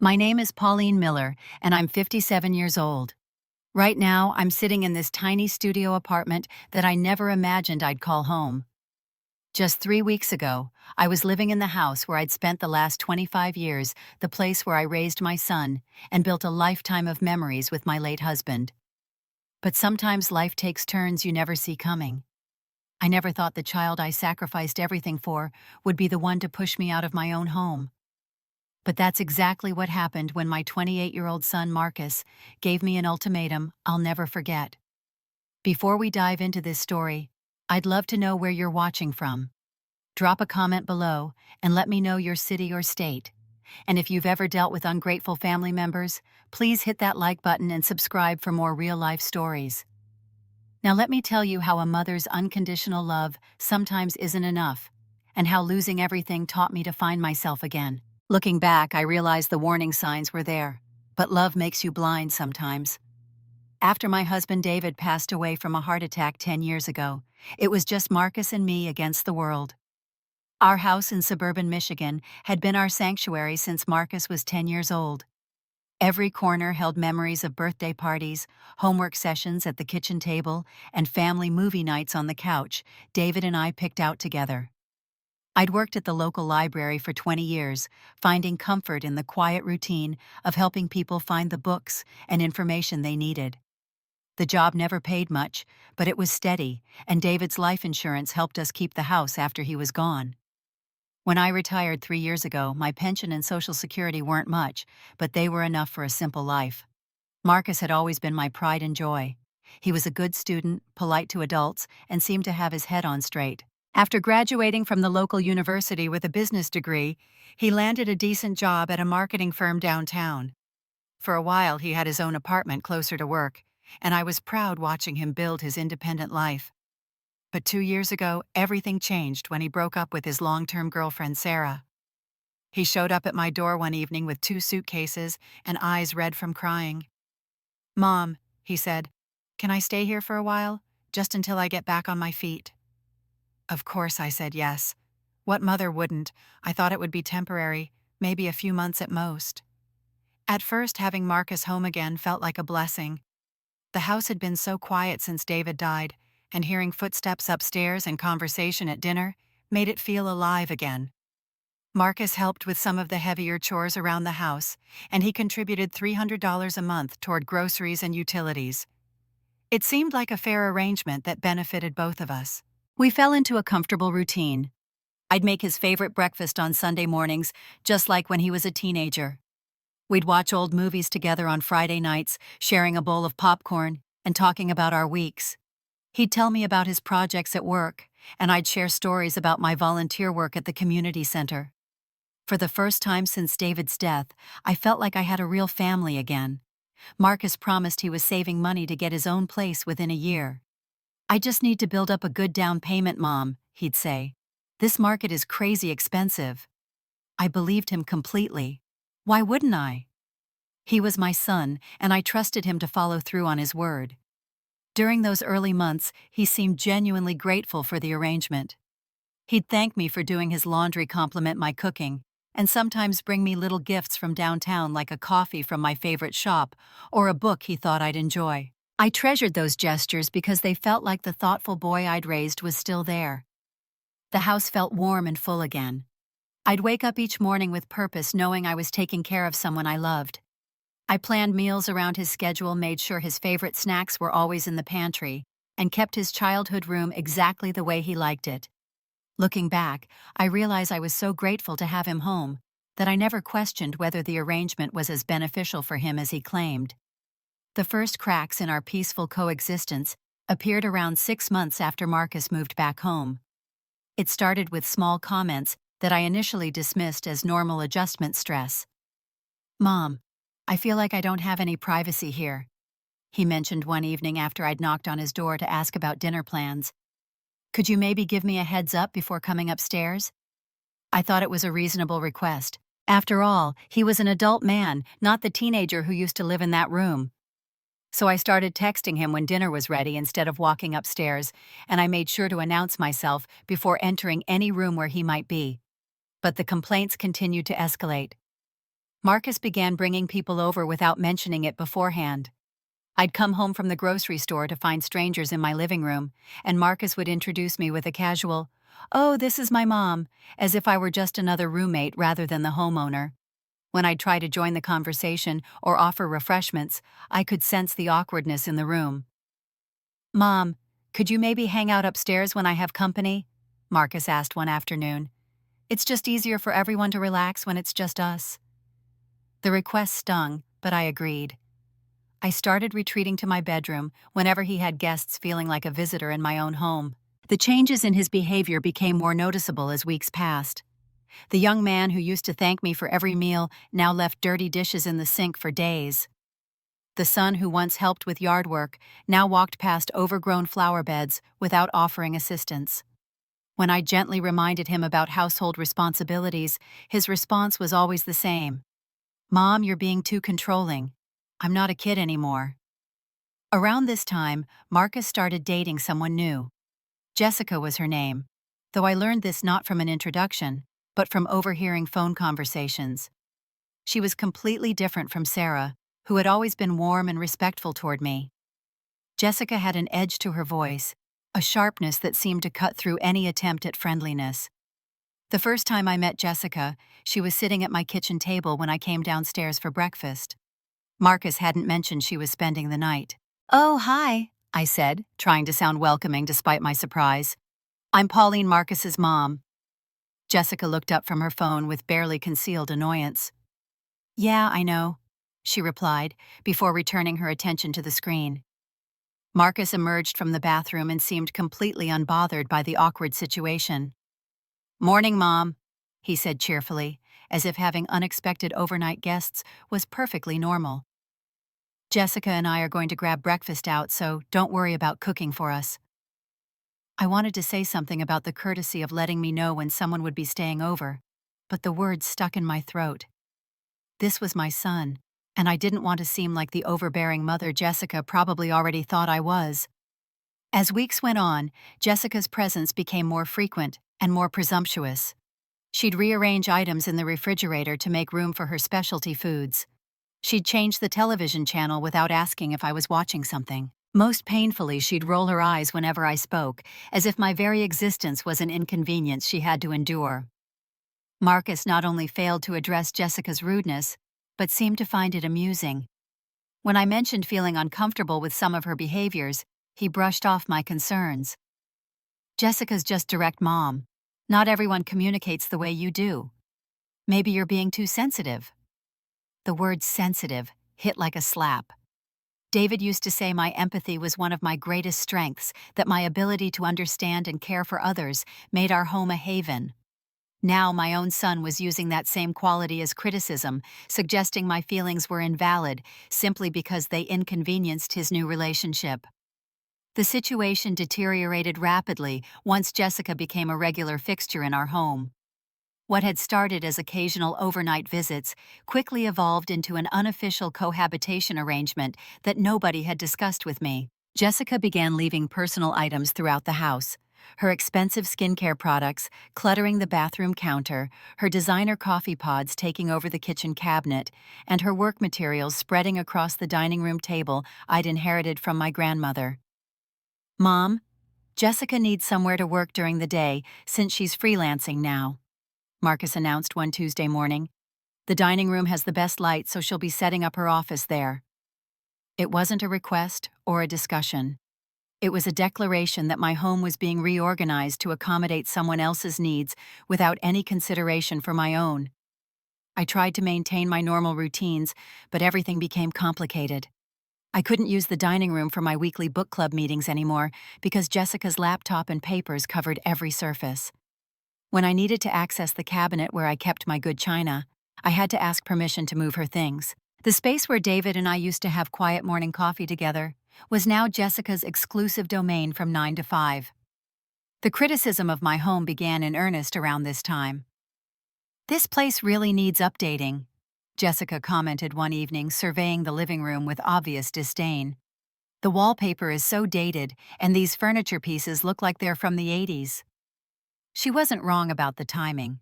My name is Pauline Miller, and I'm 57 years old. Right now, I'm sitting in this tiny studio apartment that I never imagined I'd call home. Just 3 weeks ago, I was living in the house where I'd spent the last 25 years, the place where I raised my son, and built a lifetime of memories with my late husband. But sometimes life takes turns you never see coming. I never thought the child I sacrificed everything for would be the one to push me out of my own home. But that's exactly what happened when my 28-year-old son Marcus gave me an ultimatum I'll never forget. Before we dive into this story, I'd love to know where you're watching from. Drop a comment below and let me know your city or state. And if you've ever dealt with ungrateful family members, please hit that like button and subscribe for more real-life stories. Now let me tell you how a mother's unconditional love sometimes isn't enough, and how losing everything taught me to find myself again. Looking back, I realized the warning signs were there, but love makes you blind sometimes. After my husband David passed away from a heart attack 10 years ago, it was just Marcus and me against the world. Our house in suburban Michigan had been our sanctuary since Marcus was 10 years old. Every corner held memories of birthday parties, homework sessions at the kitchen table, and family movie nights on the couch David and I picked out together. I'd worked at the local library for 20 years, finding comfort in the quiet routine of helping people find the books and information they needed. The job never paid much, but it was steady, and David's life insurance helped us keep the house after he was gone. When I retired 3 years ago, my pension and Social Security weren't much, but they were enough for a simple life. Marcus had always been my pride and joy. He was a good student, polite to adults, and seemed to have his head on straight. After graduating from the local university with a business degree, he landed a decent job at a marketing firm downtown. For a while, he had his own apartment closer to work, and I was proud watching him build his independent life. But 2 years ago, everything changed when he broke up with his long-term girlfriend, Sarah. He showed up at my door one evening with 2 suitcases and eyes red from crying. "Mom," he said, "can I stay here for a while, just until I get back on my feet?" Of course I said yes. What mother wouldn't? I thought it would be temporary, maybe a few months at most. At first, having Marcus home again felt like a blessing. The house had been so quiet since David died, and hearing footsteps upstairs and conversation at dinner made it feel alive again. Marcus helped with some of the heavier chores around the house, and he contributed $300 a month toward groceries and utilities. It seemed like a fair arrangement that benefited both of us. We fell into a comfortable routine. I'd make his favorite breakfast on Sunday mornings, just like when he was a teenager. We'd watch old movies together on Friday nights, sharing a bowl of popcorn and talking about our weeks. He'd tell me about his projects at work, and I'd share stories about my volunteer work at the community center. For the first time since David's death, I felt like I had a real family again. Marcus promised he was saving money to get his own place within a year. "I just need to build up a good down payment, Mom," he'd say. "This market is crazy expensive." I believed him completely. Why wouldn't I? He was my son, and I trusted him to follow through on his word. During those early months, he seemed genuinely grateful for the arrangement. He'd thank me for doing his laundry, compliment my cooking, and sometimes bring me little gifts from downtown like a coffee from my favorite shop or a book he thought I'd enjoy. I treasured those gestures because they felt like the thoughtful boy I'd raised was still there. The house felt warm and full again. I'd wake up each morning with purpose, knowing I was taking care of someone I loved. I planned meals around his schedule, made sure his favorite snacks were always in the pantry, and kept his childhood room exactly the way he liked it. Looking back, I realize I was so grateful to have him home that I never questioned whether the arrangement was as beneficial for him as he claimed. The first cracks in our peaceful coexistence appeared around 6 months after Marcus moved back home. It started with small comments that I initially dismissed as normal adjustment stress. "Mom, I feel like I don't have any privacy here," he mentioned one evening after I'd knocked on his door to ask about dinner plans. "Could you maybe give me a heads up before coming upstairs?" I thought it was a reasonable request. After all, he was an adult man, not the teenager who used to live in that room. So I started texting him when dinner was ready instead of walking upstairs, and I made sure to announce myself before entering any room where he might be. But the complaints continued to escalate. Marcus began bringing people over without mentioning it beforehand. I'd come home from the grocery store to find strangers in my living room, and Marcus would introduce me with a casual, "Oh, this is my mom," as if I were just another roommate rather than the homeowner. When I'd try to join the conversation or offer refreshments, I could sense the awkwardness in the room. "Mom, could you maybe hang out upstairs when I have company?" Marcus asked one afternoon. "It's just easier for everyone to relax when it's just us." The request stung, but I agreed. I started retreating to my bedroom whenever he had guests, feeling like a visitor in my own home. The changes in his behavior became more noticeable as weeks passed. The young man who used to thank me for every meal now left dirty dishes in the sink for days. The son who once helped with yard work now walked past overgrown flower beds without offering assistance. When I gently reminded him about household responsibilities, his response was always the same. "Mom, you're being too controlling. I'm not a kid anymore." Around this time, Marcus started dating someone new. Jessica was her name, though I learned this not from an introduction, but from overhearing phone conversations. She was completely different from Sarah, who had always been warm and respectful toward me. Jessica had an edge to her voice, a sharpness that seemed to cut through any attempt at friendliness. The first time I met Jessica, she was sitting at my kitchen table when I came downstairs for breakfast. Marcus hadn't mentioned she was spending the night. "Oh, hi," I said, trying to sound welcoming despite my surprise. "I'm Pauline, Marcus's mom." Jessica looked up from her phone with barely concealed annoyance. "Yeah, I know," she replied, before returning her attention to the screen. Marcus emerged from the bathroom and seemed completely unbothered by the awkward situation. "Morning, Mom," he said cheerfully, as if having unexpected overnight guests was perfectly normal. "Jessica and I are going to grab breakfast out, so don't worry about cooking for us." I wanted to say something about the courtesy of letting me know when someone would be staying over, but the words stuck in my throat. This was my son, and I didn't want to seem like the overbearing mother Jessica probably already thought I was. As weeks went on, Jessica's presence became more frequent and more presumptuous. She'd rearrange items in the refrigerator to make room for her specialty foods. She'd change the television channel without asking if I was watching something. Most painfully, she'd roll her eyes whenever I spoke, as if my very existence was an inconvenience she had to endure. Marcus not only failed to address Jessica's rudeness, but seemed to find it amusing. When I mentioned feeling uncomfortable with some of her behaviors, he brushed off my concerns. "Jessica's just direct mom. Not everyone communicates the way you do. Maybe you're being too sensitive." The word sensitive hit like a slap. David used to say my empathy was one of my greatest strengths, that my ability to understand and care for others made our home a haven. Now my own son was using that same quality as criticism, suggesting my feelings were invalid simply because they inconvenienced his new relationship. The situation deteriorated rapidly once Jessica became a regular fixture in our home. What had started as occasional overnight visits quickly evolved into an unofficial cohabitation arrangement that nobody had discussed with me. Jessica began leaving personal items throughout the house. Her expensive skincare products cluttering the bathroom counter, her designer coffee pods taking over the kitchen cabinet, and her work materials spreading across the dining room table I'd inherited from my grandmother. "Mom, Jessica needs somewhere to work during the day since she's freelancing now," Marcus announced one Tuesday morning. "The dining room has the best light, so she'll be setting up her office there." It wasn't a request or a discussion. It was a declaration that my home was being reorganized to accommodate someone else's needs without any consideration for my own. I tried to maintain my normal routines, but everything became complicated. I couldn't use the dining room for my weekly book club meetings anymore because Jessica's laptop and papers covered every surface. When I needed to access the cabinet where I kept my good china, I had to ask permission to move her things. The space where David and I used to have quiet morning coffee together was now Jessica's exclusive domain from 9 to 5. The criticism of my home began in earnest around this time. "This place really needs updating," Jessica commented one evening, surveying the living room with obvious disdain. "The wallpaper is so dated, and these furniture pieces look like they're from the 80s. She wasn't wrong about the timing.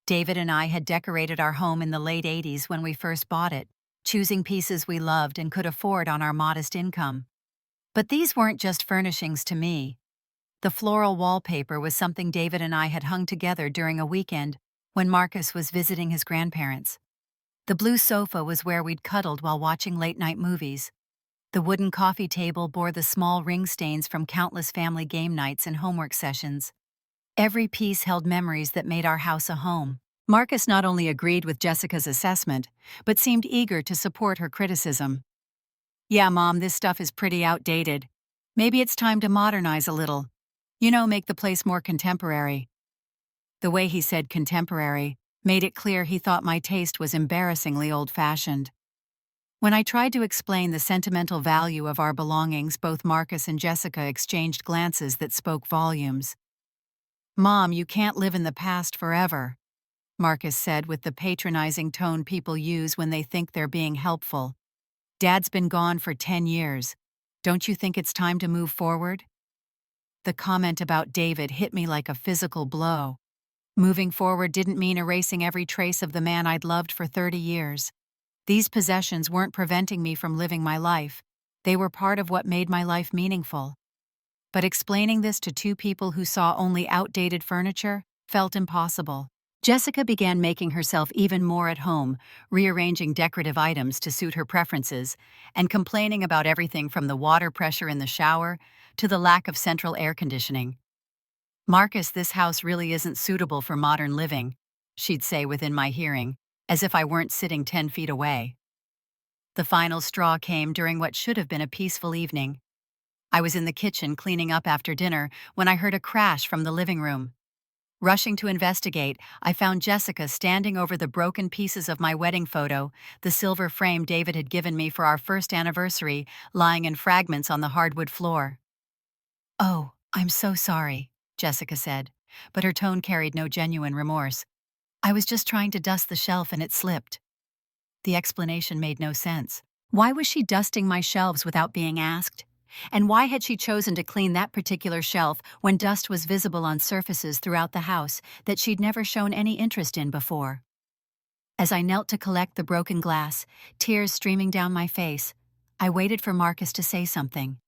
David and I had decorated our home in the late '80s when we first bought it, choosing pieces we loved and could afford on our modest income. But these weren't just furnishings to me. The floral wallpaper was something David and I had hung together during a weekend when Marcus was visiting his grandparents. The blue sofa was where we'd cuddled while watching late-night movies. The wooden coffee table bore the small ring stains from countless family game nights and homework sessions. Every piece held memories that made our house a home. Marcus not only agreed with Jessica's assessment, but seemed eager to support her criticism. "Yeah, Mom, this stuff is pretty outdated. Maybe it's time to modernize a little. Make the place more contemporary." The way he said contemporary made it clear he thought my taste was embarrassingly old-fashioned. When I tried to explain the sentimental value of our belongings, both Marcus and Jessica exchanged glances that spoke volumes. "Mom, you can't live in the past forever," Marcus said with the patronizing tone people use when they think they're being helpful. "Dad's been gone for 10 years. Don't you think it's time to move forward?" The comment about David hit me like a physical blow. Moving forward didn't mean erasing every trace of the man I'd loved for 30 years. These possessions weren't preventing me from living my life. They were part of what made my life meaningful. But explaining this to two people who saw only outdated furniture felt impossible. Jessica began making herself even more at home, rearranging decorative items to suit her preferences, and complaining about everything from the water pressure in the shower to the lack of central air conditioning. "Marcus, this house really isn't suitable for modern living," she'd say within my hearing, as if I weren't sitting 10 feet away. The final straw came during what should have been a peaceful evening. I was in the kitchen cleaning up after dinner when I heard a crash from the living room. Rushing to investigate, I found Jessica standing over the broken pieces of my wedding photo, the silver frame David had given me for our first anniversary, lying in fragments on the hardwood floor. "Oh, I'm so sorry," Jessica said, but her tone carried no genuine remorse. "I was just trying to dust the shelf and it slipped." The explanation made no sense. Why was she dusting my shelves without being asked? And why had she chosen to clean that particular shelf when dust was visible on surfaces throughout the house that she'd never shown any interest in before? As I knelt to collect the broken glass, tears streaming down my face, I waited for Marcus to say something.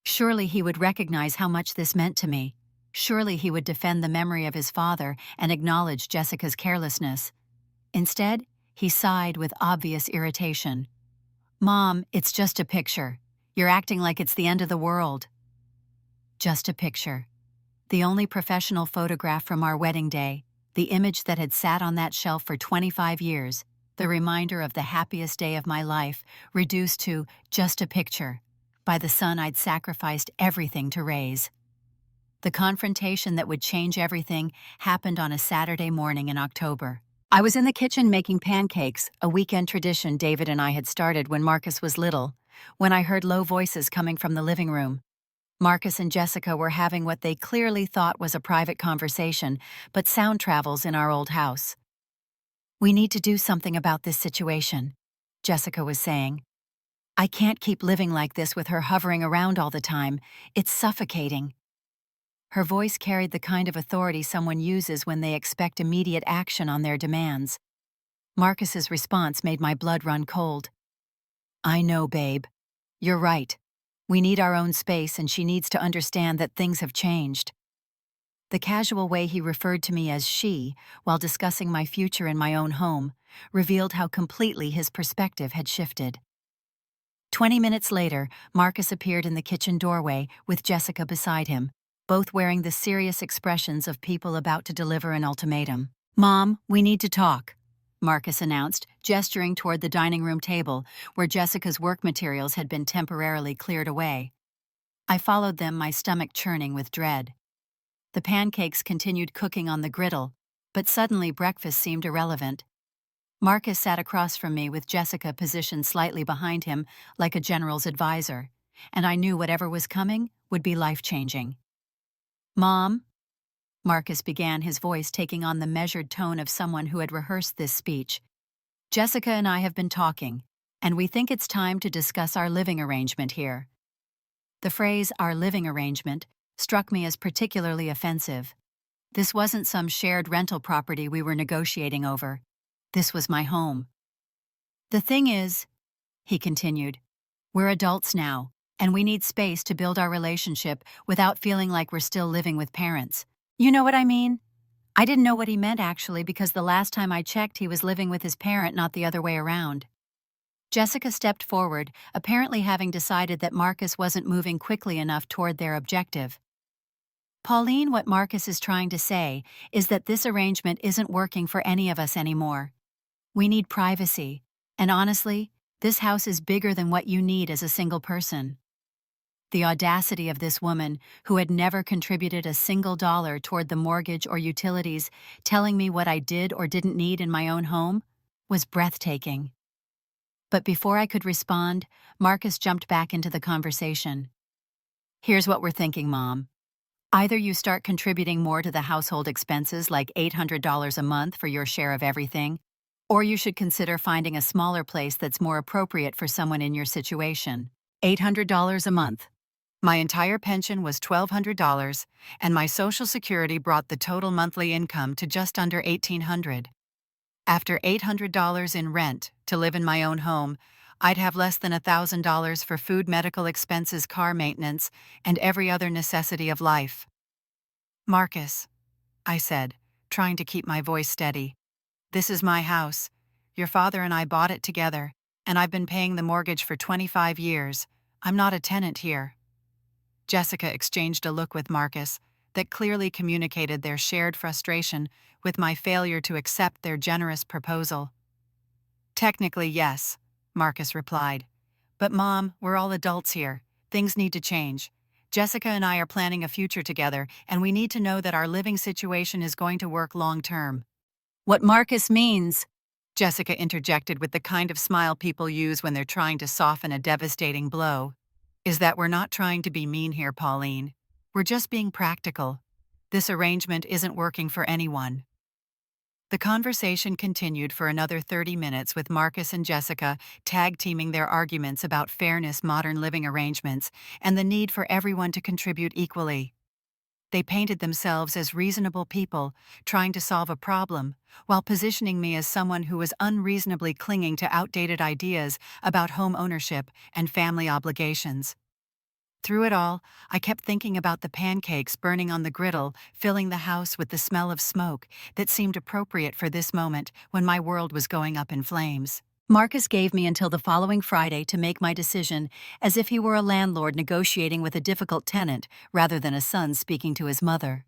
Surely he would recognize how much this meant to me. Surely he would defend the memory of his father and acknowledge Jessica's carelessness. Instead, he sighed with obvious irritation. "Mom, it's just a picture. You're acting like it's the end of the world." Just a picture. The only professional photograph from our wedding day, the image that had sat on that shelf for 25 years, the reminder of the happiest day of my life, reduced to just a picture, by the son I'd sacrificed everything to raise. The confrontation that would change everything happened on a Saturday morning in October. I was in the kitchen making pancakes, a weekend tradition David and I had started when Marcus was little, when I heard low voices coming from the living room. Marcus and Jessica were having what they clearly thought was a private conversation, but sound travels in our old house. "We need to do something about this situation," Jessica was saying. "I can't keep living like this with her hovering around all the time. It's suffocating." Her voice carried the kind of authority someone uses when they expect immediate action on their demands. Marcus's response made my blood run cold. "I know, babe. You're right. We need our own space, and she needs to understand that things have changed." The casual way he referred to me as she, while discussing my future in my own home, revealed how completely his perspective had shifted. 20 minutes later, Marcus appeared in the kitchen doorway with Jessica beside him, both wearing the serious expressions of people about to deliver an ultimatum. "Mom, we need to talk," Marcus announced, gesturing toward the dining room table, where Jessica's work materials had been temporarily cleared away. I followed them, my stomach churning with dread. The pancakes continued cooking on the griddle, but suddenly breakfast seemed irrelevant. Marcus sat across from me with Jessica positioned slightly behind him like a general's advisor, and I knew whatever was coming would be life-changing. "Mom," Marcus began, his voice taking on the measured tone of someone who had rehearsed this speech. "Jessica and I have been talking, and we think it's time to discuss our living arrangement here." The phrase, "our living arrangement," struck me as particularly offensive. This wasn't some shared rental property we were negotiating over. This was my home. The thing is, he continued, we're adults now, and we need space to build our relationship without feeling like we're still living with parents. You know what I mean? I didn't know what he meant actually because the last time I checked he was living with his parent, not the other way around. Jessica stepped forward, apparently having decided that Marcus wasn't moving quickly enough toward their objective. Pauline, what Marcus is trying to say is that this arrangement isn't working for any of us anymore. We need privacy, and honestly, this house is bigger than what you need as a single person. The audacity of this woman, who had never contributed a single dollar toward the mortgage or utilities, telling me what I did or didn't need in my own home, was breathtaking. But before I could respond, Marcus jumped back into the conversation. Here's what we're thinking, Mom. Either you start contributing more to the household expenses, like $800 a month for your share of everything, or you should consider finding a smaller place that's more appropriate for someone in your situation. $800 a month. My entire pension was $1,200, and my Social Security brought the total monthly income to just under $1,800. After $800 in rent to live in my own home, I'd have less than $1,000 for food, medical expenses, car maintenance, and every other necessity of life. Marcus, I said, trying to keep my voice steady, this is my house. Your father and I bought it together, and I've been paying the mortgage for 25 years. I'm not a tenant here. Jessica exchanged a look with Marcus that clearly communicated their shared frustration with my failure to accept their generous proposal. Technically, yes, Marcus replied. But Mom, we're all adults here. Things need to change. Jessica and I are planning a future together, and we need to know that our living situation is going to work long term. What Marcus means, Jessica interjected with the kind of smile people use when they're trying to soften a devastating blow, is that we're not trying to be mean here, Pauline. We're just being practical. This arrangement isn't working for anyone. The conversation continued for another 30 minutes with Marcus and Jessica tag-teaming their arguments about fairness, modern living arrangements, and the need for everyone to contribute equally. They painted themselves as reasonable people trying to solve a problem, while positioning me as someone who was unreasonably clinging to outdated ideas about home ownership and family obligations. Through it all, I kept thinking about the pancakes burning on the griddle, filling the house with the smell of smoke that seemed appropriate for this moment when my world was going up in flames. Marcus gave me until the following Friday to make my decision, as if he were a landlord negotiating with a difficult tenant rather than a son speaking to his mother.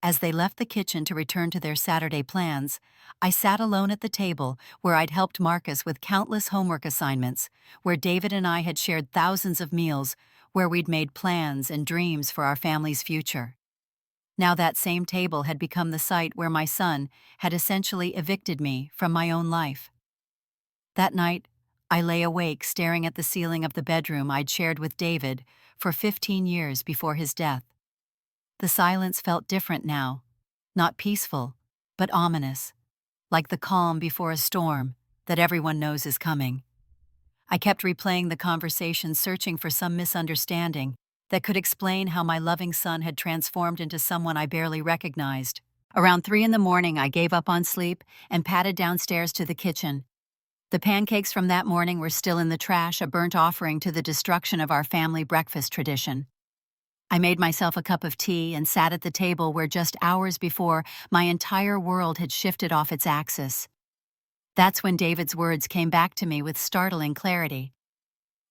As they left the kitchen to return to their Saturday plans, I sat alone at the table where I'd helped Marcus with countless homework assignments, where David and I had shared thousands of meals, where we'd made plans and dreams for our family's future. Now that same table had become the site where my son had essentially evicted me from my own life. That night, I lay awake staring at the ceiling of the bedroom I'd shared with David for 15 years before his death. The silence felt different now, not peaceful, but ominous, like the calm before a storm that everyone knows is coming. I kept replaying the conversation, searching for some misunderstanding that could explain how my loving son had transformed into someone I barely recognized. Around 3 a.m, I gave up on sleep and padded downstairs to the kitchen. The pancakes from that morning were still in the trash, a burnt offering to the destruction of our family breakfast tradition. I made myself a cup of tea and sat at the table where just hours before my entire world had shifted off its axis. That's when David's words came back to me with startling clarity.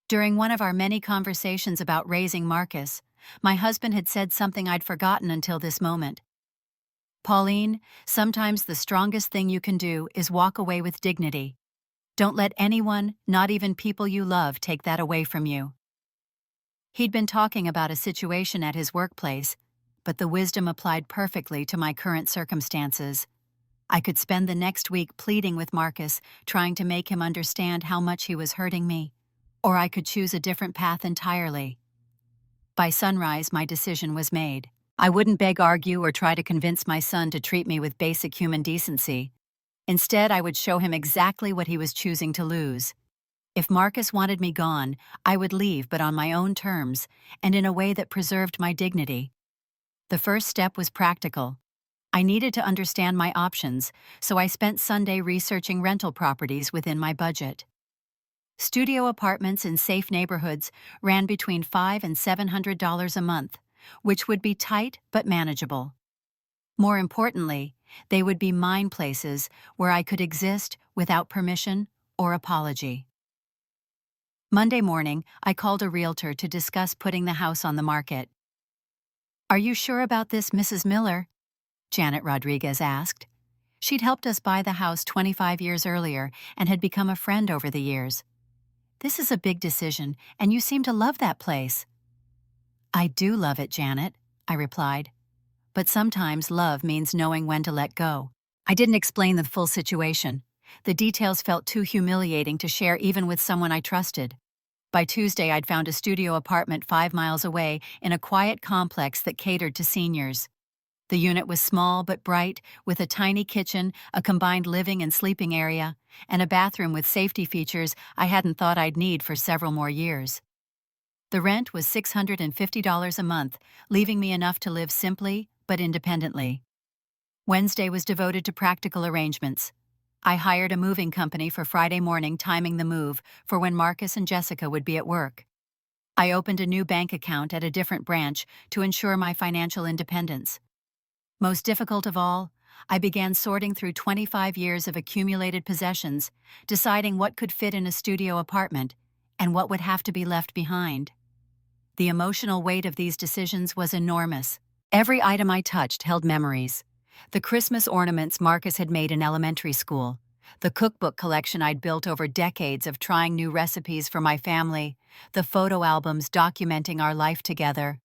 During one of our many conversations about raising Marcus, my husband had said something I'd forgotten until this moment. Pauline, sometimes the strongest thing you can do is walk away with dignity. Don't let anyone, not even people you love, take that away from you. He'd been talking about a situation at his workplace, but the wisdom applied perfectly to my current circumstances. I could spend the next week pleading with Marcus, trying to make him understand how much he was hurting me, or I could choose a different path entirely. By sunrise, my decision was made. I wouldn't beg, argue, or try to convince my son to treat me with basic human decency. Instead, I would show him exactly what he was choosing to lose. If Marcus wanted me gone, I would leave, but on my own terms, and in a way that preserved my dignity. The first step was practical. I needed to understand my options, so I spent Sunday researching rental properties within my budget. Studio apartments in safe neighborhoods ran between $500 and $700 a month, which would be tight but manageable. More importantly, they would be mine places where I could exist without permission or apology. Monday morning, I called a realtor to discuss putting the house on the market. "Are you sure about this, Mrs. Miller?" Janet Rodriguez asked. She'd helped us buy the house 25 years earlier and had become a friend over the years. "This is a big decision, and you seem to love that place." "I do love it, Janet," I replied. "But sometimes love means knowing when to let go." I didn't explain the full situation. The details felt too humiliating to share even with someone I trusted. By Tuesday, I'd found a studio apartment 5 miles away in a quiet complex that catered to seniors. The unit was small but bright, with a tiny kitchen, a combined living and sleeping area, and a bathroom with safety features I hadn't thought I'd need for several more years. The rent was $650 a month, leaving me enough to live simply but independently. Wednesday was devoted to practical arrangements. I hired a moving company for Friday morning, timing the move for when Marcus and Jessica would be at work. I opened a new bank account at a different branch to ensure my financial independence. Most difficult of all, I began sorting through 25 years of accumulated possessions, deciding what could fit in a studio apartment and what would have to be left behind. The emotional weight of these decisions was enormous. Every item I touched held memories. The Christmas ornaments Marcus had made in elementary school, the cookbook collection I'd built over decades of trying new recipes for my family, the photo albums documenting our life together.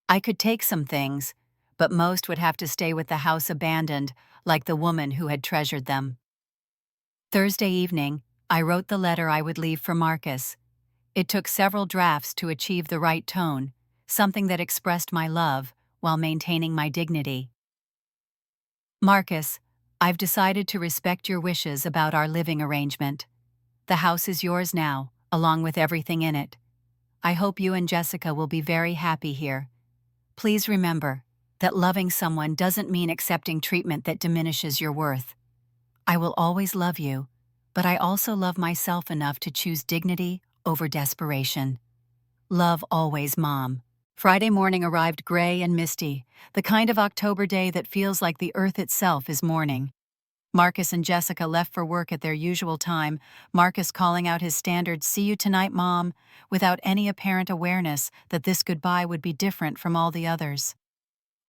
I could take some things, but most would have to stay with the house abandoned, like the woman who had treasured them. Thursday evening, I wrote the letter I would leave for Marcus. It took several drafts to achieve the right tone, something that expressed my love while maintaining my dignity. "Marcus, I've decided to respect your wishes about our living arrangement. The house is yours now, along with everything in it. I hope you and Jessica will be very happy here. Please remember that loving someone doesn't mean accepting treatment that diminishes your worth. I will always love you, but I also love myself enough to choose dignity over desperation. Love always, Mom." Friday morning arrived gray and misty, the kind of October day that feels like the earth itself is mourning. Marcus and Jessica left for work at their usual time, Marcus calling out his standard "See you tonight, Mom," without any apparent awareness that this goodbye would be different from all the others.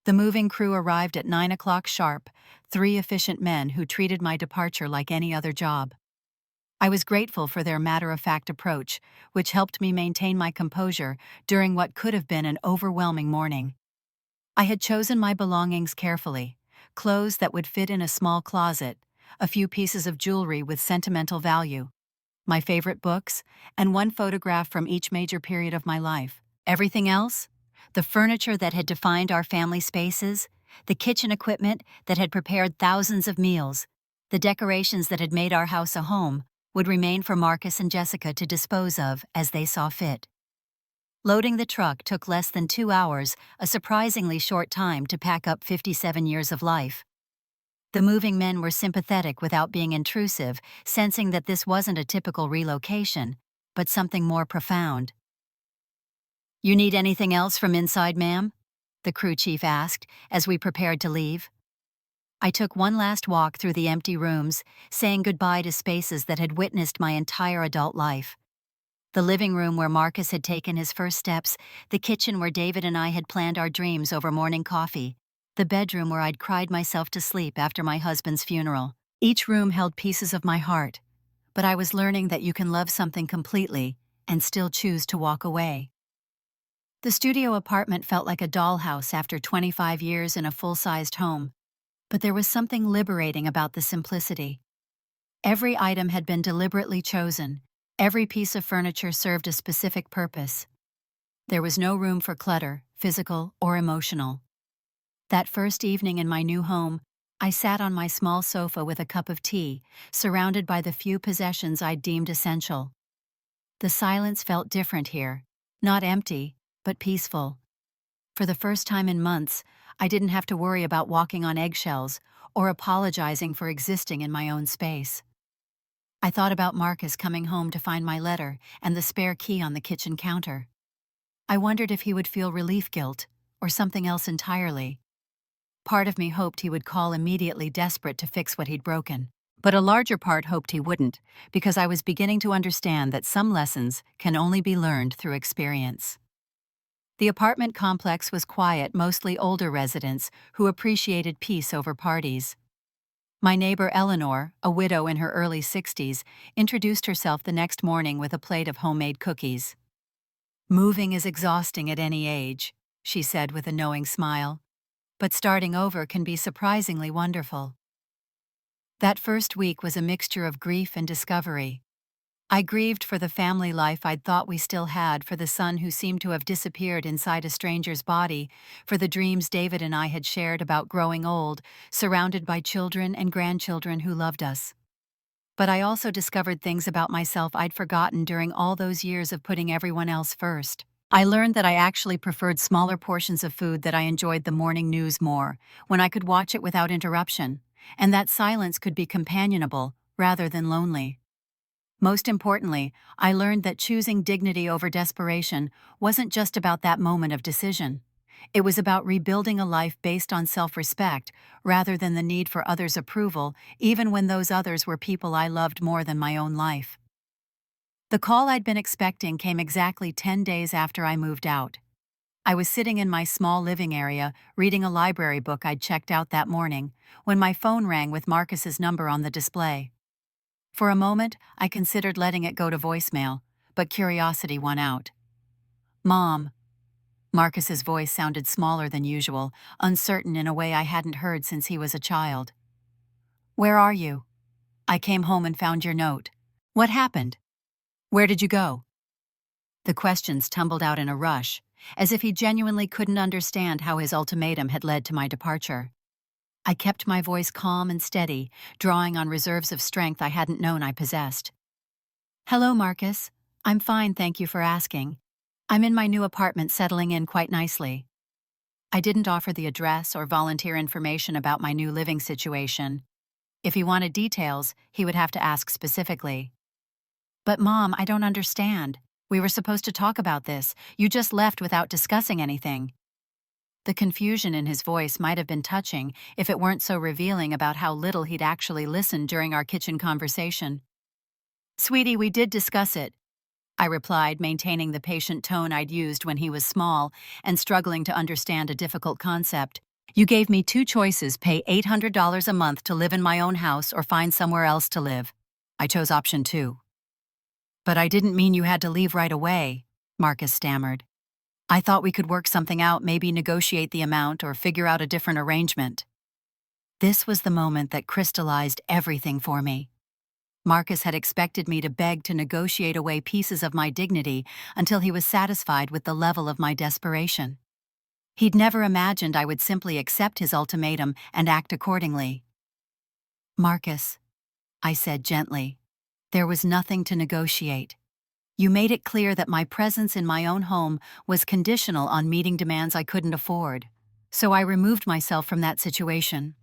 The moving crew arrived at 9 o'clock sharp, 3 efficient men who treated my departure like any other job. I was grateful for their matter-of-fact approach, which helped me maintain my composure during what could have been an overwhelming morning. I had chosen my belongings carefully: clothes that would fit in a small closet, a few pieces of jewelry with sentimental value, my favorite books, and one photograph from each major period of my life. Everything else, the furniture that had defined our family spaces, the kitchen equipment that had prepared thousands of meals, the decorations that had made our house a home, would remain for Marcus and Jessica to dispose of as they saw fit. Loading the truck took less than 2 hours, a surprisingly short time to pack up 57 years of life. The moving men were sympathetic without being intrusive, sensing that this wasn't a typical relocation, but something more profound. "You need anything else from inside, ma'am?" the crew chief asked as we prepared to leave. I took one last walk through the empty rooms, saying goodbye to spaces that had witnessed my entire adult life. The living room where Marcus had taken his first steps, the kitchen where David and I had planned our dreams over morning coffee, the bedroom where I'd cried myself to sleep after my husband's funeral. Each room held pieces of my heart, but I was learning that you can love something completely and still choose to walk away. The studio apartment felt like a dollhouse after 25 years in a full-sized home, but there was something liberating about the simplicity. Every item had been deliberately chosen. Every piece of furniture served a specific purpose. There was no room for clutter, physical or emotional. That first evening in my new home, I sat on my small sofa with a cup of tea, surrounded by the few possessions I'd deemed essential. The silence felt different here, not empty, but peaceful. For the first time in months, I didn't have to worry about walking on eggshells or apologizing for existing in my own space. I thought about Marcus coming home to find my letter and the spare key on the kitchen counter. I wondered if he would feel relief guilt or something else entirely. Part of me hoped he would call immediately, desperate to fix what he'd broken. But a larger part hoped he wouldn't, because I was beginning to understand that some lessons can only be learned through experience. The apartment complex was quiet, mostly older residents who appreciated peace over parties. My neighbor Eleanor, a widow in her early 60s, introduced herself the next morning with a plate of homemade cookies. "Moving is exhausting at any age," she said with a knowing smile, "but starting over can be surprisingly wonderful." That first week was a mixture of grief and discovery. I grieved for the family life I'd thought we still had, for the son who seemed to have disappeared inside a stranger's body, for the dreams David and I had shared about growing old, surrounded by children and grandchildren who loved us. But I also discovered things about myself I'd forgotten during all those years of putting everyone else first. I learned that I actually preferred smaller portions of food, that I enjoyed the morning news more, when I could watch it without interruption, and that silence could be companionable rather than lonely. Most importantly, I learned that choosing dignity over desperation wasn't just about that moment of decision. It was about rebuilding a life based on self-respect rather than the need for others' approval, even when those others were people I loved more than my own life. The call I'd been expecting came exactly 10 days after I moved out. I was sitting in my small living area, reading a library book I'd checked out that morning, when my phone rang with Marcus's number on the display. For a moment, I considered letting it go to voicemail, but curiosity won out. "Mom." Marcus's voice sounded smaller than usual, uncertain in a way I hadn't heard since he was a child. "Where are you? I came home and found your note. What happened? Where did you go?" The questions tumbled out in a rush, as if he genuinely couldn't understand how his ultimatum had led to my departure. I kept my voice calm and steady, drawing on reserves of strength I hadn't known I possessed. "Hello, Marcus. I'm fine, thank you for asking. I'm in my new apartment, settling in quite nicely." I didn't offer the address or volunteer information about my new living situation. If he wanted details, he would have to ask specifically. "But Mom, I don't understand. We were supposed to talk about this. You just left without discussing anything." The confusion in his voice might have been touching if it weren't so revealing about how little he'd actually listened during our kitchen conversation. "Sweetie, we did discuss it," I replied, maintaining the patient tone I'd used when he was small and struggling to understand a difficult concept. "You gave me two choices: pay $800 a month to live in my own house or find somewhere else to live. I chose option 2. "But I didn't mean you had to leave right away," Marcus stammered. "I thought we could work something out, maybe negotiate the amount or figure out a different arrangement." This was the moment that crystallized everything for me. Marcus had expected me to beg to negotiate away pieces of my dignity until he was satisfied with the level of my desperation. He'd never imagined I would simply accept his ultimatum and act accordingly. "Marcus," I said gently, "there was nothing to negotiate. You made it clear that my presence in my own home was conditional on meeting demands I couldn't afford, so I removed myself from that situation."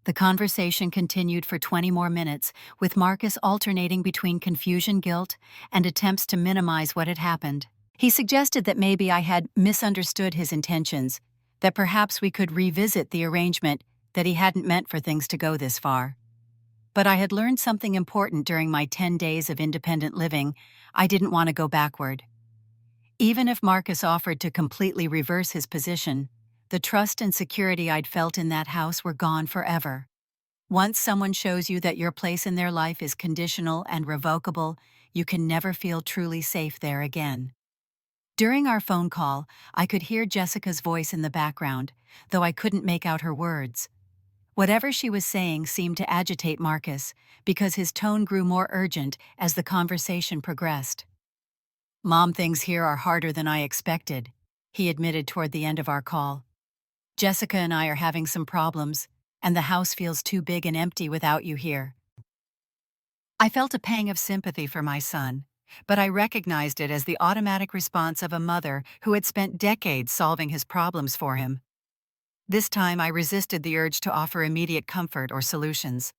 The conversation continued for 20 more minutes, with Marcus alternating between confusion, guilt, and attempts to minimize what had happened. He suggested that maybe I had misunderstood his intentions, that perhaps we could revisit the arrangement, that he hadn't meant for things to go this far. But I had learned something important during my 10 days of independent living. I didn't want to go backward. Even if Marcus offered to completely reverse his position, the trust and security I'd felt in that house were gone forever. Once someone shows you that your place in their life is conditional and revocable, you can never feel truly safe there again. During our phone call, I could hear Jessica's voice in the background, though I couldn't make out her words. Whatever she was saying seemed to agitate Marcus, because his tone grew more urgent as the conversation progressed. "Mom, things here are harder than I expected," he admitted toward the end of our call. "Jessica and I are having some problems, and the house feels too big and empty without you here." I felt a pang of sympathy for my son, but I recognized it as the automatic response of a mother who had spent decades solving his problems for him. This time I resisted the urge to offer immediate comfort or solutions.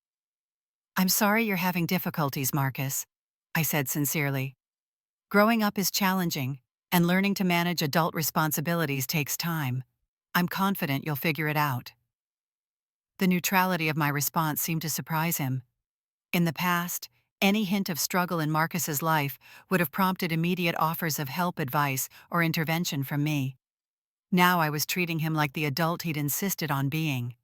"I'm sorry you're having difficulties, Marcus," I said sincerely. "Growing up is challenging, and learning to manage adult responsibilities takes time. I'm confident you'll figure it out." The neutrality of my response seemed to surprise him. In the past, any hint of struggle in Marcus's life would have prompted immediate offers of help, advice, or intervention from me. Now I was treating him like the adult he'd insisted on being.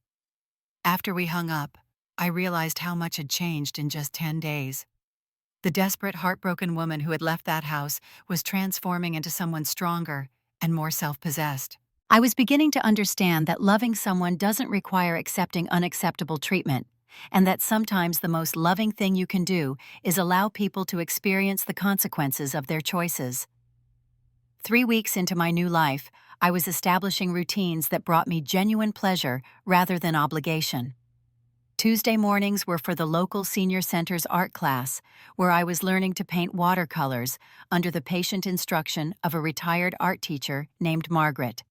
After we hung up, I realized how much had changed in just 10 days. The desperate, heartbroken woman who had left that house was transforming into someone stronger and more self-possessed. I was beginning to understand that loving someone doesn't require accepting unacceptable treatment, and that sometimes the most loving thing you can do is allow people to experience the consequences of their choices. 3 weeks into my new life, I was establishing routines that brought me genuine pleasure rather than obligation. Tuesday mornings were for the local senior center's art class, where I was learning to paint watercolors under the patient instruction of a retired art teacher named Margaret.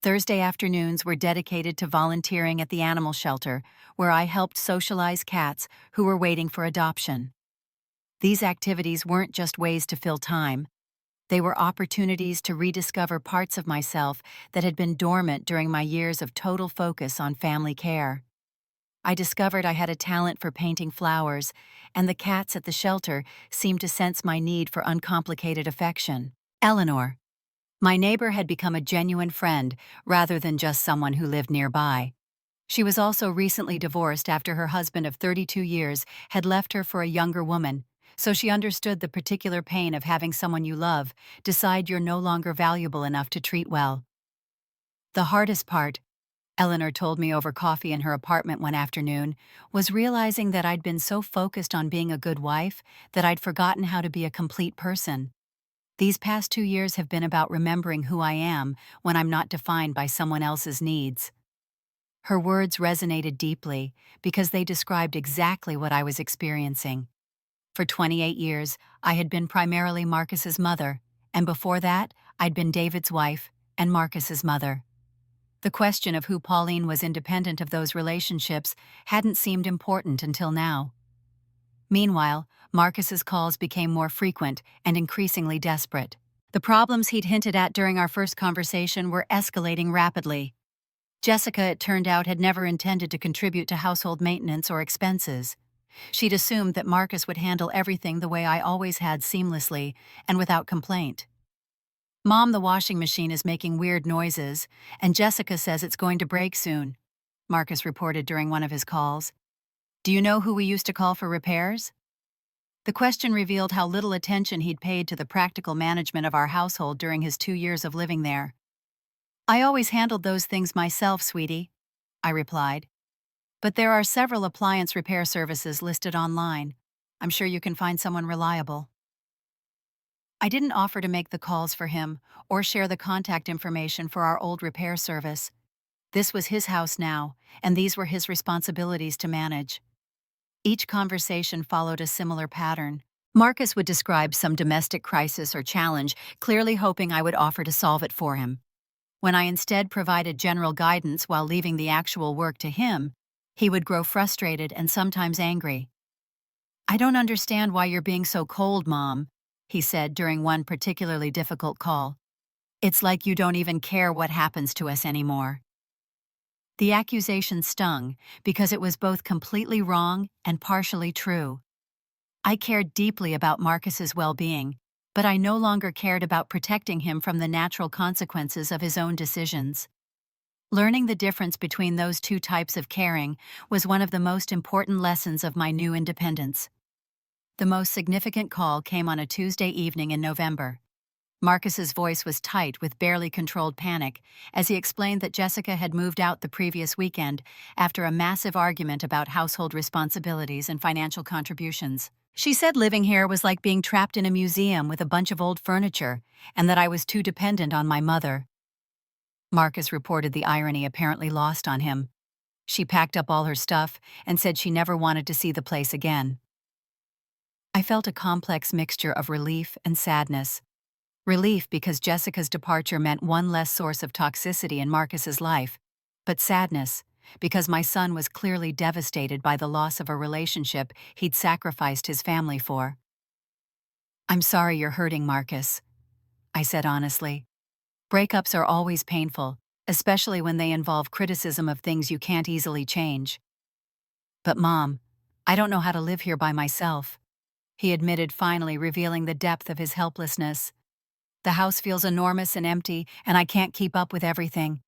Thursday afternoons were dedicated to volunteering at the animal shelter, where I helped socialize cats who were waiting for adoption. These activities weren't just ways to fill time. They were opportunities to rediscover parts of myself that had been dormant during my years of total focus on family care. I discovered I had a talent for painting flowers, and the cats at the shelter seemed to sense my need for uncomplicated affection. Eleanor, my neighbor, had become a genuine friend rather than just someone who lived nearby. She was also recently divorced after her husband of 32 years had left her for a younger woman, so she understood the particular pain of having someone you love decide you're no longer valuable enough to treat well. The hardest part, Eleanor told me over coffee in her apartment one afternoon, was realizing that I'd been so focused on being a good wife that I'd forgotten how to be a complete person. These past 2 years have been about remembering who I am when I'm not defined by someone else's needs. Her words resonated deeply because they described exactly what I was experiencing. For 28 years, I had been primarily Marcus's mother, and before that, I'd been David's wife and Marcus's mother. The question of who Pauline was independent of those relationships hadn't seemed important until now. Meanwhile, Marcus's calls became more frequent and increasingly desperate. The problems he'd hinted at during our first conversation were escalating rapidly. Jessica, it turned out, had never intended to contribute to household maintenance or expenses. She'd assumed that Marcus would handle everything the way I always had, seamlessly and without complaint. "Mom, the washing machine is making weird noises, and Jessica says it's going to break soon," Marcus reported during one of his calls. "Do you know who we used to call for repairs?" The question revealed how little attention he'd paid to the practical management of our household during his 2 years of living there. "I always handled those things myself, sweetie," I replied. "But there are several appliance repair services listed online. I'm sure you can find someone reliable." I didn't offer to make the calls for him or share the contact information for our old repair service. This was his house now, and these were his responsibilities to manage. Each conversation followed a similar pattern. Marcus would describe some domestic crisis or challenge, clearly hoping I would offer to solve it for him. When I instead provided general guidance while leaving the actual work to him, he would grow frustrated and sometimes angry. "I don't understand why you're being so cold, Mom," he said during one particularly difficult call. "It's like you don't even care what happens to us anymore." The accusation stung because it was both completely wrong and partially true. I cared deeply about Marcus's well-being, but I no longer cared about protecting him from the natural consequences of his own decisions. Learning the difference between those two types of caring was one of the most important lessons of my new independence. The most significant call came on a Tuesday evening in November. Marcus's voice was tight with barely controlled panic as he explained that Jessica had moved out the previous weekend after a massive argument about household responsibilities and financial contributions. She said living here was like being trapped in a museum with a bunch of old furniture, and that I was too dependent on my mother. Marcus reported the irony apparently lost on him. She packed up all her stuff and said she never wanted to see the place again. I felt a complex mixture of relief and sadness. Relief because Jessica's departure meant one less source of toxicity in Marcus's life, but sadness, because my son was clearly devastated by the loss of a relationship he'd sacrificed his family for. "I'm sorry you're hurting, Marcus," I said honestly. "Breakups are always painful, especially when they involve criticism of things you can't easily change." "But Mom, I don't know how to live here by myself," he admitted, finally revealing the depth of his helplessness. "The house feels enormous and empty, and I can't keep up with everything.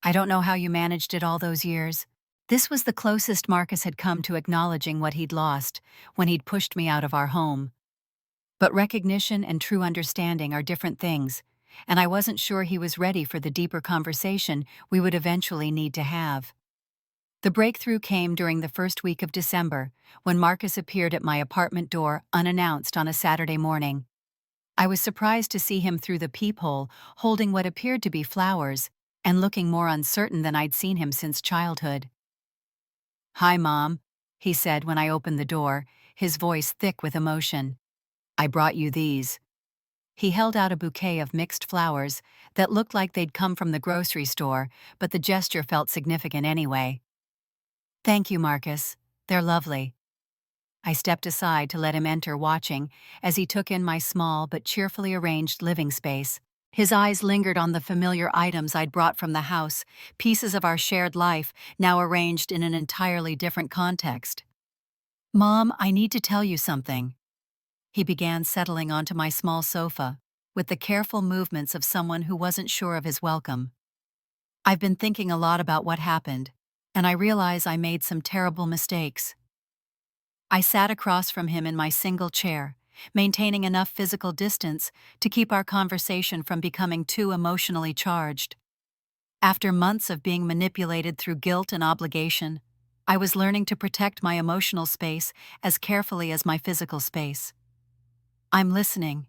I don't know how you managed it all those years." This was the closest Marcus had come to acknowledging what he'd lost when he'd pushed me out of our home. But recognition and true understanding are different things, and I wasn't sure he was ready for the deeper conversation we would eventually need to have. The breakthrough came during the first week of December, when Marcus appeared at my apartment door unannounced on a Saturday morning. I was surprised to see him through the peephole, holding what appeared to be flowers, and looking more uncertain than I'd seen him since childhood. "Hi, Mom," he said when I opened the door, his voice thick with emotion. "I brought you these." He held out a bouquet of mixed flowers that looked like they'd come from the grocery store, but the gesture felt significant anyway. "Thank you, Marcus. They're lovely." I stepped aside to let him enter, watching as he took in my small but cheerfully arranged living space. His eyes lingered on the familiar items I'd brought from the house, pieces of our shared life now arranged in an entirely different context. "Mom, I need to tell you something." He began, settling onto my small sofa, with the careful movements of someone who wasn't sure of his welcome. "I've been thinking a lot about what happened, and I realize I made some terrible mistakes." I sat across from him in my single chair, maintaining enough physical distance to keep our conversation from becoming too emotionally charged. After months of being manipulated through guilt and obligation, I was learning to protect my emotional space as carefully as my physical space. "I'm listening,"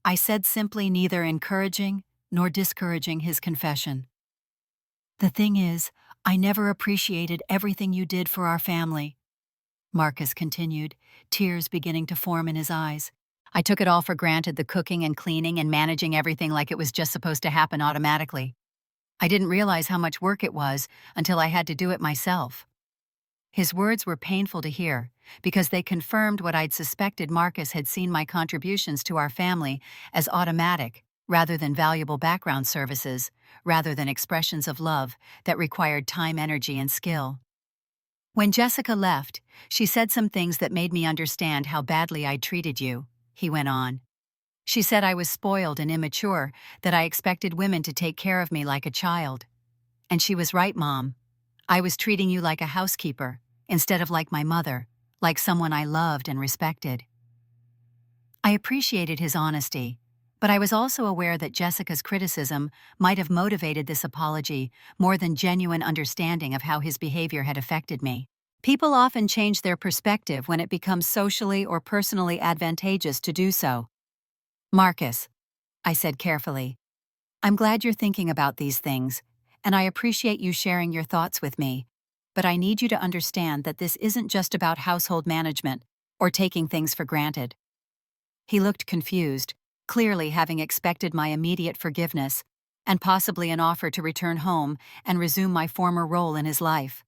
I said, simply, neither encouraging nor discouraging his confession. "The thing is, I never appreciated everything you did for our family," Marcus continued, tears beginning to form in his eyes. "I took it all for granted, the cooking and cleaning and managing everything like it was just supposed to happen automatically. I didn't realize how much work it was until I had to do it myself." His words were painful to hear, because they confirmed what I'd suspected. Marcus had seen my contributions to our family as automatic, rather than valuable background services, rather than expressions of love that required time, energy, and skill. "When Jessica left, she said some things that made me understand how badly I'd treated you," he went on. "She said I was spoiled and immature, that I expected women to take care of me like a child. And she was right, Mom. I was treating you like a housekeeper, instead of like my mother, like someone I loved and respected." I appreciated his honesty, but I was also aware that Jessica's criticism might have motivated this apology more than genuine understanding of how his behavior had affected me. People often change their perspective when it becomes socially or personally advantageous to do so. "Marcus," I said carefully, "I'm glad you're thinking about these things, and I appreciate you sharing your thoughts with me, but I need you to understand that this isn't just about household management or taking things for granted." He looked confused, clearly having expected my immediate forgiveness and possibly an offer to return home and resume my former role in his life.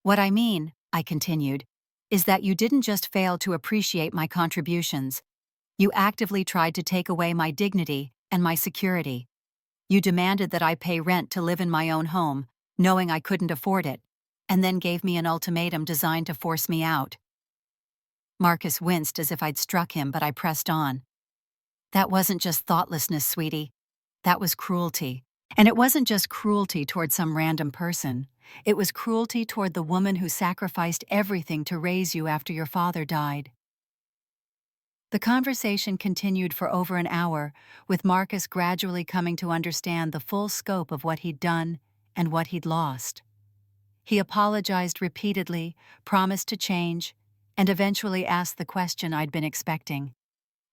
"What I mean," I continued, "is that you didn't just fail to appreciate my contributions. You actively tried to take away my dignity and my security. You demanded that I pay rent to live in my own home, knowing I couldn't afford it, and then gave me an ultimatum designed to force me out." Marcus winced as if I'd struck him, but I pressed on. "That wasn't just thoughtlessness, sweetie. That was cruelty. And it wasn't just cruelty toward some random person. It was cruelty toward the woman who sacrificed everything to raise you after your father died." The conversation continued for over an hour, with Marcus gradually coming to understand the full scope of what he'd done and what he'd lost. He apologized repeatedly, promised to change, and eventually asked the question I'd been expecting.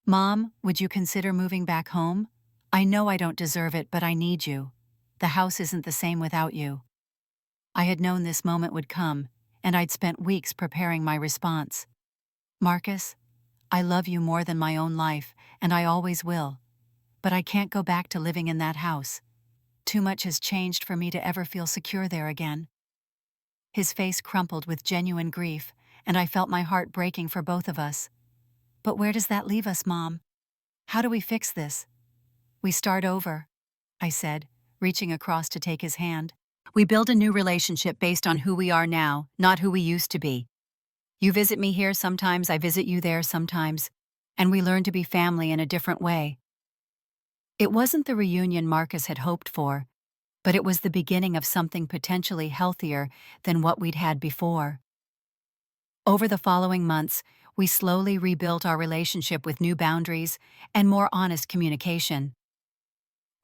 "Mom, would you consider moving back home? I know I don't deserve it, but I need you. The house isn't the same without you." I had known this moment would come, and I'd spent weeks preparing my response. "Marcus, I love you more than my own life, and I always will. But I can't go back to living in that house. Too much has changed for me to ever feel secure there again." His face crumpled with genuine grief, and I felt my heart breaking for both of us. "But where does that leave us, Mom? How do we fix this?" "We start over," I said, reaching across to take his hand. "We build a new relationship based on who we are now, not who we used to be. You visit me here sometimes, I visit you there sometimes, and we learn to be family in a different way." It wasn't the reunion Marcus had hoped for, but it was the beginning of something potentially healthier than what we'd had before. Over the following months, we slowly rebuilt our relationship with new boundaries and more honest communication.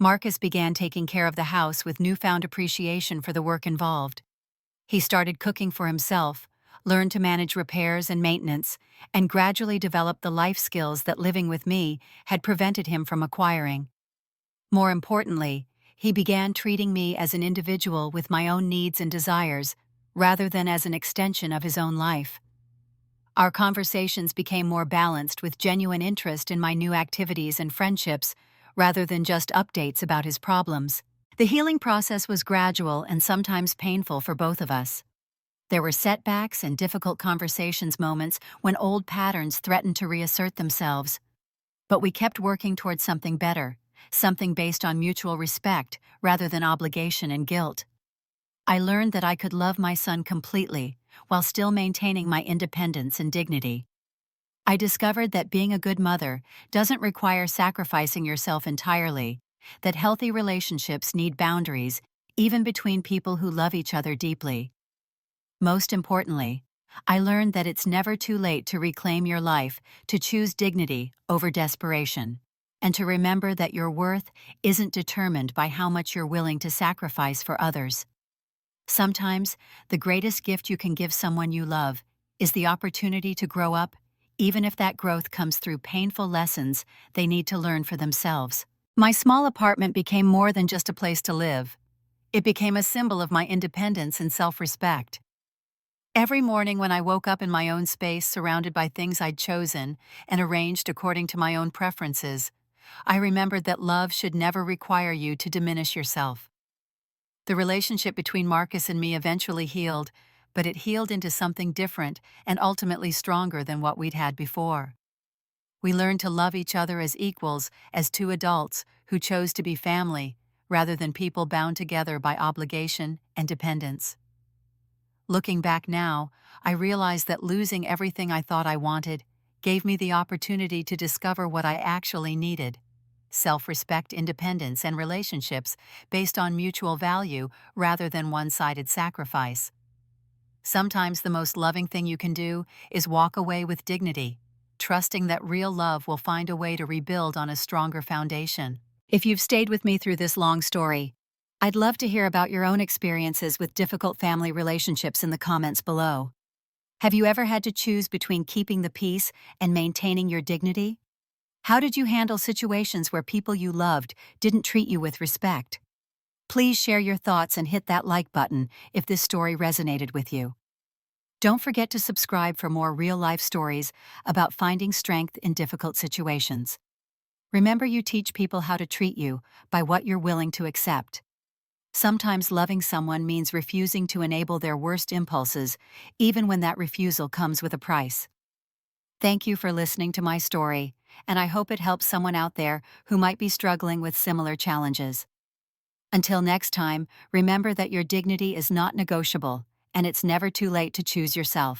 Marcus began taking care of the house with newfound appreciation for the work involved. He started cooking for himself, learned to manage repairs and maintenance, and gradually developed the life skills that living with me had prevented him from acquiring. More importantly, he began treating me as an individual with my own needs and desires, rather than as an extension of his own life. Our conversations became more balanced with genuine interest in my new activities and friendships, rather than just updates about his problems. The healing process was gradual and sometimes painful for both of us. There were setbacks and difficult conversations moments when old patterns threatened to reassert themselves. But we kept working towards something better, something based on mutual respect rather than obligation and guilt. I learned that I could love my son completely while still maintaining my independence and dignity. I discovered that being a good mother doesn't require sacrificing yourself entirely, that healthy relationships need boundaries, even between people who love each other deeply. Most importantly, I learned that it's never too late to reclaim your life, to choose dignity over desperation, and to remember that your worth isn't determined by how much you're willing to sacrifice for others. Sometimes, the greatest gift you can give someone you love is the opportunity to grow up, even if that growth comes through painful lessons they need to learn for themselves. My small apartment became more than just a place to live. It became a symbol of my independence and self-respect. Every morning when I woke up in my own space, surrounded by things I'd chosen and arranged according to my own preferences, I remembered that love should never require you to diminish yourself. The relationship between Marcus and me eventually healed, but it healed into something different and ultimately stronger than what we'd had before. We learned to love each other as equals, as two adults who chose to be family, rather than people bound together by obligation and dependence. Looking back now, I realize that losing everything I thought I wanted gave me the opportunity to discover what I actually needed: self-respect, independence, and relationships based on mutual value rather than one-sided sacrifice. Sometimes the most loving thing you can do is walk away with dignity, trusting that real love will find a way to rebuild on a stronger foundation. If you've stayed with me through this long story, I'd love to hear about your own experiences with difficult family relationships in the comments below. Have you ever had to choose between keeping the peace and maintaining your dignity? How did you handle situations where people you loved didn't treat you with respect? Please share your thoughts and hit that like button if this story resonated with you. Don't forget to subscribe for more real-life stories about finding strength in difficult situations. Remember, you teach people how to treat you by what you're willing to accept. Sometimes loving someone means refusing to enable their worst impulses, even when that refusal comes with a price. Thank you for listening to my story, and I hope it helps someone out there who might be struggling with similar challenges. Until next time, remember that your dignity is not negotiable, and it's never too late to choose yourself.